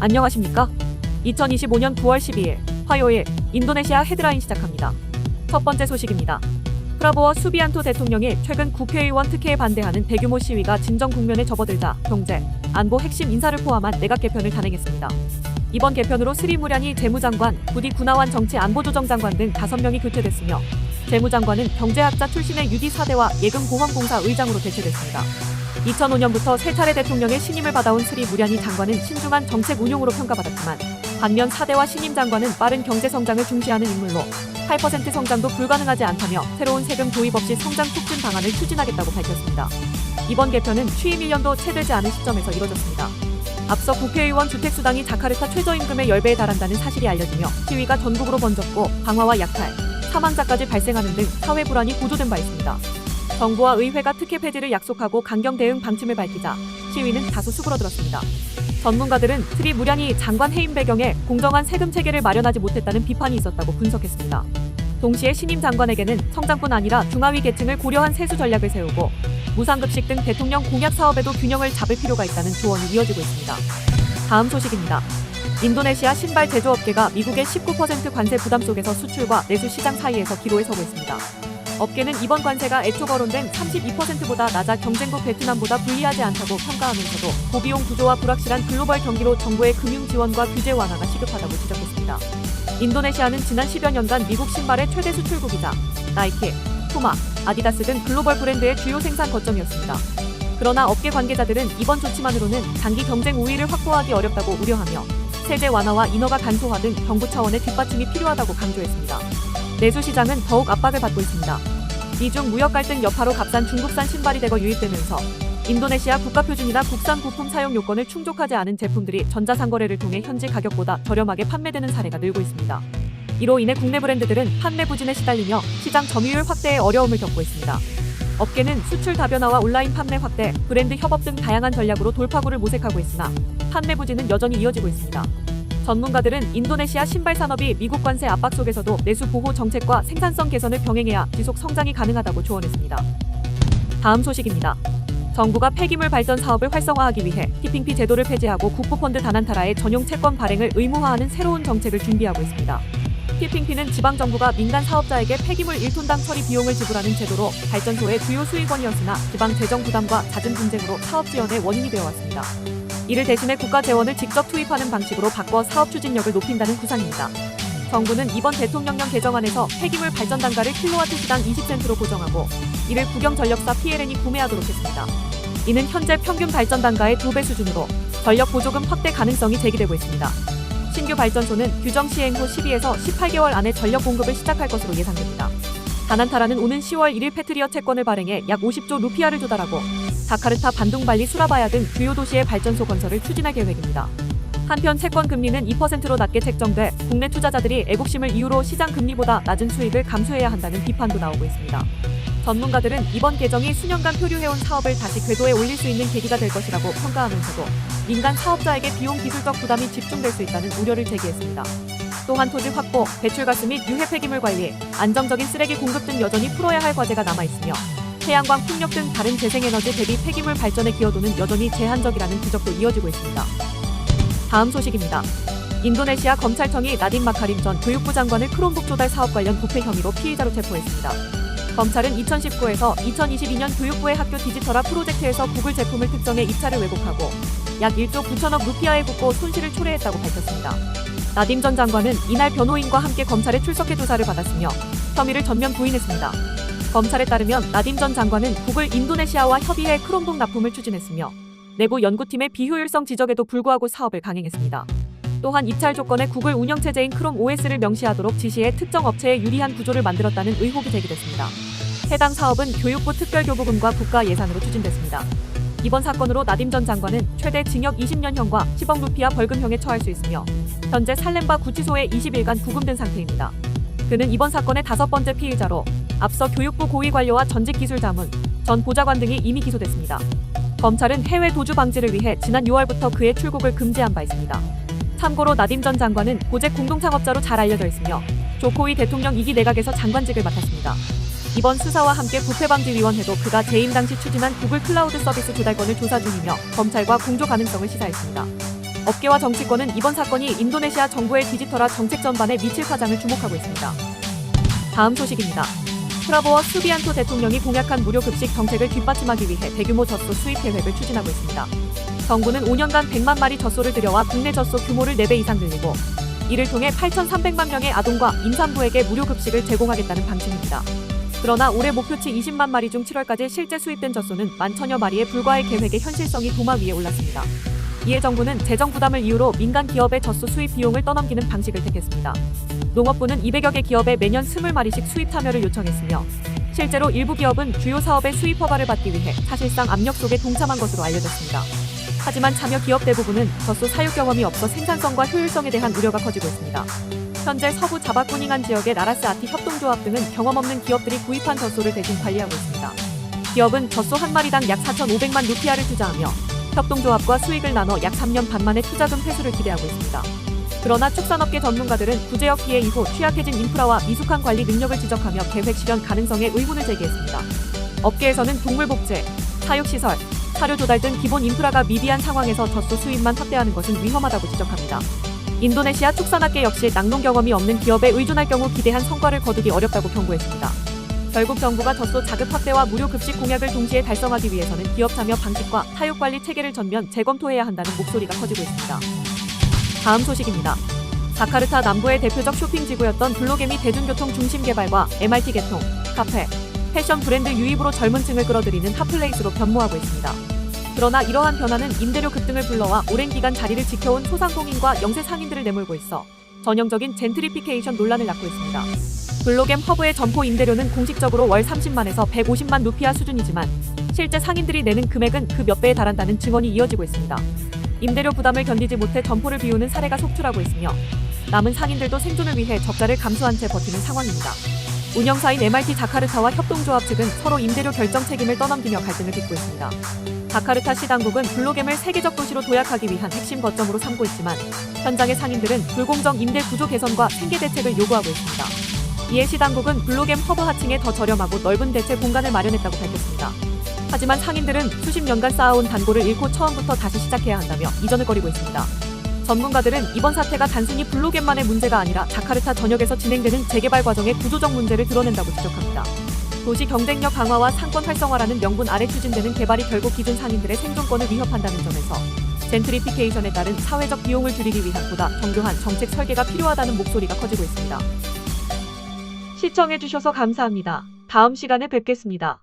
안녕하십니까? 2025년 9월 12일 화요일 인도네시아 헤드라인 시작합니다. 첫 번째 소식입니다. 프라보워 수비안토 대통령이 최근 국회의원 특혜에 반대하는 대규모 시위가 진정 국면에 접어들자 경제, 안보 핵심 인사를 포함한 내각 개편을 단행했습니다. 이번 개편으로 스리 무랴니 재무장관, 부디 구나완 정치안보조정장관 등 5명이 교체됐으며 재무장관은 경제학자 출신의 유디 4대와 예금보험공사 의장으로 대체됐습니다. 2005년부터 세 차례 대통령의 신임을 받아온 스리 무랴니 장관은 신중한 정책 운용으로 평가받았지만 반면 4대와 신임 장관은 빠른 경제 성장을 중시하는 인물로 8% 성장도 불가능하지 않다며 새로운 세금 도입 없이 성장 촉진 방안을 추진하겠다고 밝혔습니다. 이번 개편은 취임 1년도 채 되지 않은 시점에서 이뤄졌습니다. 앞서 국회의원 주택수당이 자카르타 최저임금의 10배에 달한다는 사실이 알려지며 시위가 전국으로 번졌고 방화와 약탈, 사망자까지 발생하는 등 사회 불안이 고조된 바 있습니다. 정부와 의회가 특혜 폐지를 약속하고 강경 대응 방침을 밝히자 시위는 다소 수그러들었습니다. 전문가들은 스리 무랴니 장관 해임 배경에 공정한 세금 체계를 마련하지 못했다는 비판이 있었다고 분석했습니다. 동시에 신임 장관에게는 성장뿐 아니라 중하위 계층을 고려한 세수 전략을 세우고 무상급식 등 대통령 공약 사업에도 균형을 잡을 필요가 있다는 조언이 이어지고 있습니다. 다음 소식입니다. 인도네시아 신발 제조업계가 미국의 19% 관세 부담 속에서 수출과 내수 시장 사이에서 기로에 서고 있습니다. 업계는 이번 관세가 애초 거론된 32%보다 낮아 경쟁국 베트남보다 불리하지 않다고 평가하면서도 고비용 구조와 불확실한 글로벌 경기로 정부의 금융 지원과 규제 완화가 시급하다고 지적했습니다. 인도네시아는 지난 10여 년간 미국 신발의 최대 수출국이자 나이키, 푸마, 아디다스 등 글로벌 브랜드의 주요 생산 거점이었습니다. 그러나 업계 관계자들은 이번 조치만으로는 단기 경쟁 우위를 확보하기 어렵다고 우려하며 세제 완화와 인허가 간소화 등 정부 차원의 뒷받침이 필요하다고 강조했습니다. 내수 시장은 더욱 압박을 받고 있습니다. 미중 무역 갈등 여파로 값싼 중국산 신발이 대거 유입되면서 인도네시아 국가표준이나 국산 부품 사용 요건을 충족하지 않은 제품들이 전자상거래를 통해 현지 가격보다 저렴하게 판매되는 사례가 늘고 있습니다. 이로 인해 국내 브랜드들은 판매 부진에 시달리며 시장 점유율 확대에 어려움을 겪고 있습니다. 업계는 수출 다변화와 온라인 판매 확대, 브랜드 협업 등 다양한 전략으로 돌파구를 모색하고 있으나 판매 부진은 여전히 이어지고 있습니다. 전문가들은 인도네시아 신발 산업이 미국 관세 압박 속에서도 내수 보호 정책과 생산성 개선을 병행해야 지속 성장이 가능하다고 조언했습니다. 다음 소식입니다. 정부가 폐기물 발전 사업을 활성화하기 위해 TPP 제도를 폐지하고 국부펀드 다난타라의 전용 채권 발행을 의무화하는 새로운 정책을 준비하고 있습니다. TPP는 지방정부가 민간 사업자에게 폐기물 1톤당 처리 비용을 지불하는 제도로 발전소의 주요 수익원이었으나 지방 재정 부담과 잦은 분쟁으로 사업 지연의 원인이 되어왔습니다. 이를 대신해 국가 재원을 직접 투입하는 방식으로 바꿔 사업 추진력을 높인다는 구상입니다. 정부는 이번 대통령령 개정안에서 폐기물 발전 단가를 킬로와트시당 20센트로 고정하고 이를 국영전력사 PLN이 구매하도록 했습니다. 이는 현재 평균 발전 단가의 2배 수준으로 전력 보조금 확대 가능성이 제기되고 있습니다. 신규 발전소는 규정 시행 후 12에서 18개월 안에 전력 공급을 시작할 것으로 예상됩니다. 다난타라는 오는 10월 1일 패트리어 채권을 발행해 약 50조 루피아를 조달하고 자카르타, 반둥, 발리, 수라바야 등 주요 도시의 발전소 건설을 추진할 계획입니다. 한편 채권 금리는 2%로 낮게 책정돼 국내 투자자들이 애국심을 이유로 시장 금리보다 낮은 수익을 감수해야 한다는 비판도 나오고 있습니다. 전문가들은 이번 개정이 수년간 표류해온 사업을 다시 궤도에 올릴 수 있는 계기가 될 것이라고 평가하면서도 민간 사업자에게 비용 기술적 부담이 집중될 수 있다는 우려를 제기했습니다. 또한 토지 확보, 배출가스 및 유해 폐기물 관리, 안정적인 쓰레기 공급 등 여전히 풀어야 할 과제가 남아있으며 태양광, 풍력 등 다른 재생에너지 대비 폐기물 발전의 기여도는 여전히 제한적이라는 지적도 이어지고 있습니다. 다음 소식입니다. 인도네시아 검찰청이 나딘 마카림 전 교육부 장관을 크롬북 조달 사업 관련 부패 혐의로 피의자로 체포했습니다. 검찰은 2019에서 2022년 교육부의 학교 디지털화 프로젝트에서 구글 제품을 특정해 입찰을 왜곡하고 약 1조 9천억 루피아에 붓고 손실을 초래했다고 밝혔습니다. 나딤 전 장관은 이날 변호인과 함께 검찰에 출석해 조사를 받았으며 혐의를 전면 부인했습니다. 검찰에 따르면 나딤 전 장관은 구글 인도네시아와 협의해 크롬북 납품을 추진했으며 내부 연구팀의 비효율성 지적에도 불구하고 사업을 강행했습니다. 또한 입찰 조건에 구글 운영체제인 크롬 OS를 명시하도록 지시해 특정 업체에 유리한 구조를 만들었다는 의혹이 제기됐습니다. 해당 사업은 교육부 특별교부금과 국가 예산으로 추진됐습니다. 이번 사건으로 나딤 전 장관은 최대 징역 20년형과 10억 루피아 벌금형에 처할 수 있으며 현재 살렘바 구치소에 20일간 구금된 상태입니다. 그는 이번 사건의 5번째 피의자로 앞서 교육부 고위 관료와 전직 기술자문, 전 보좌관 등이 이미 기소됐습니다. 검찰은 해외 도주 방지를 위해 지난 6월부터 그의 출국을 금지한 바 있습니다. 참고로 나딤 전 장관은 고잭 공동창업자로 잘 알려져 있으며 조코위 대통령 2기 내각에서 장관직을 맡았습니다. 이번 수사와 함께 부패방지위원회도 그가 재임 당시 추진한 구글 클라우드 서비스 조달권을 조사 중이며 검찰과 공조 가능성을 시사했습니다. 업계와 정치권은 이번 사건이 인도네시아 정부의 디지털화 정책 전반에 미칠 파장을 주목하고 있습니다. 다음 소식입니다. 프라보워 수비안토 대통령이 공약한 무료 급식 정책을 뒷받침하기 위해 대규모 젖소 수입 계획을 추진하고 있습니다. 정부는 5년간 100만 마리 젖소를 들여와 국내 젖소 규모를 4배 이상 늘리고 이를 통해 8,300만 명의 아동과 임산부에게 무료 급식을 제공하겠다는 방침입니다. 그러나 올해 목표치 20만 마리 중 7월까지 실제 수입된 젖소는 11,000여 마리에 불과해 계획의 현실성이 도마 위에 올랐습니다. 이에 정부는 재정 부담을 이유로 민간 기업의 젖소 수입 비용을 떠넘기는 방식을 택했습니다. 농업부는 200여 개 기업에 매년 20마리씩 수입 참여를 요청했으며 실제로 일부 기업은 주요 사업의 수입 허가를 받기 위해 사실상 압력 속에 동참한 것으로 알려졌습니다. 하지만 참여 기업 대부분은 젖소 사육 경험이 없어 생산성과 효율성에 대한 우려가 커지고 있습니다. 현재 서부 자바쿠닝한 지역의 라라스 아티 협동조합 등은 경험 없는 기업들이 구입한 젖소를 대신 관리하고 있습니다. 기업은 젖소 한 마리당 약 4,500만 루피아를 투자하며 협동조합과 수익을 나눠 약 3년 반 만에 투자금 회수를 기대하고 있습니다. 그러나 축산업계 전문가들은 구제역 피해 이후 취약해진 인프라와 미숙한 관리 능력을 지적하며 계획 실현 가능성에 의문을 제기했습니다. 업계에서는 동물복제, 사육시설, 사료 조달 등 기본 인프라가 미비한 상황에서 젖소 수입만 확대하는 것은 위험하다고 지적합니다. 인도네시아 축산업계 역시 낙농 경험이 없는 기업에 의존할 경우 기대한 성과를 거두기 어렵다고 경고했습니다. 결국 정부가 젖소 자급 확대와 무료 급식 공약을 동시에 달성하기 위해서는 기업 참여 방식과 사육 관리 체계를 전면 재검토해야 한다는 목소리가 커지고 있습니다. 다음 소식입니다. 자카르타 남부의 대표적 쇼핑지구였던 블로게미 대중교통 중심 개발과 MRT 개통, 카페, 패션 브랜드 유입으로 젊은 층을 끌어들이는 핫플레이스로 변모하고 있습니다. 그러나 이러한 변화는 임대료 급등을 불러와 오랜 기간 자리를 지켜온 소상공인과 영세 상인들을 내몰고 있어 전형적인 젠트리피케이션 논란을 낳고 있습니다. 블로겜 허브의 점포 임대료는 공식적으로 월 30만에서 150만 루피아 수준이지만 실제 상인들이 내는 금액은 그 몇 배에 달한다는 증언이 이어지고 있습니다. 임대료 부담을 견디지 못해 점포를 비우는 사례가 속출하고 있으며 남은 상인들도 생존을 위해 적자를 감수한 채 버티는 상황입니다. 운영사인 MRT 자카르타와 협동조합 측은 서로 임대료 결정 책임을 떠넘기며 갈등을 빚고 있습니다. 자카르타시 당국은 블로겜을 세계적 도시로 도약하기 위한 핵심 거점으로 삼고 있지만 현장의 상인들은 불공정 임대 구조 개선과 생계 대책을 요구하고 있습니다. 이에 시 당국은 블로겜 허브 하층에 더 저렴하고 넓은 대체 공간을 마련했다고 밝혔습니다. 하지만 상인들은 수십 년간 쌓아온 단골을 잃고 처음부터 다시 시작해야 한다며 이전을 거리고 있습니다. 전문가들은 이번 사태가 단순히 블로겜만의 문제가 아니라 자카르타 전역에서 진행되는 재개발 과정의 구조적 문제를 드러낸다고 지적합니다. 도시 경쟁력 강화와 상권 활성화라는 명분 아래 추진되는 개발이 결국 기존 상인들의 생존권을 위협한다는 점에서 젠트리피케이션에 따른 사회적 비용을 줄이기 위한 보다 정교한 정책 설계가 필요하다는 목소리가 커지고 있습니다. 시청해주셔서 감사합니다. 다음 시간에 뵙겠습니다.